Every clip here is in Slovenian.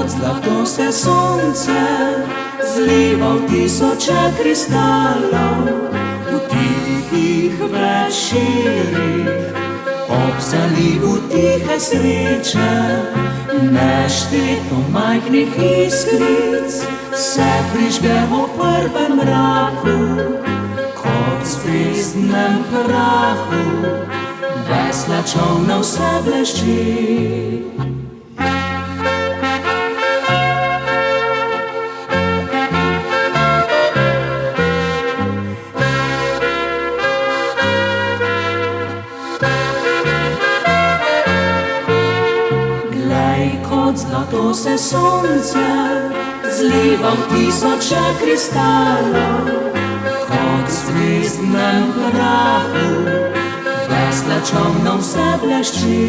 Zlato se sonce zliva v tisoče kristalov, v tihih večerih, ob zalivu tihe sreče, nešteto majhnih iskric se prižge v prvem mraku, kot v zvezdnem prahu, vesla čolna vse blešči. Zlato se sonce zliva v tisoče kristalov, kot v zvezdnem prahu, vesla čolna vse blešči.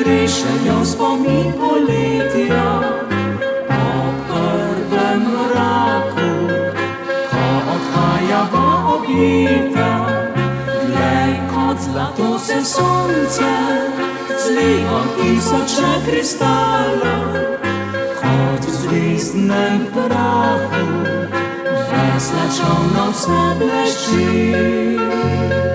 Brišejo spomin poletja ob prvem mraku, ko odhajava objeta. Glej, kot zlato se sonce zliva v tisoče kristalov, kot v zvezdnem prahu, vesla čolna vse blešči.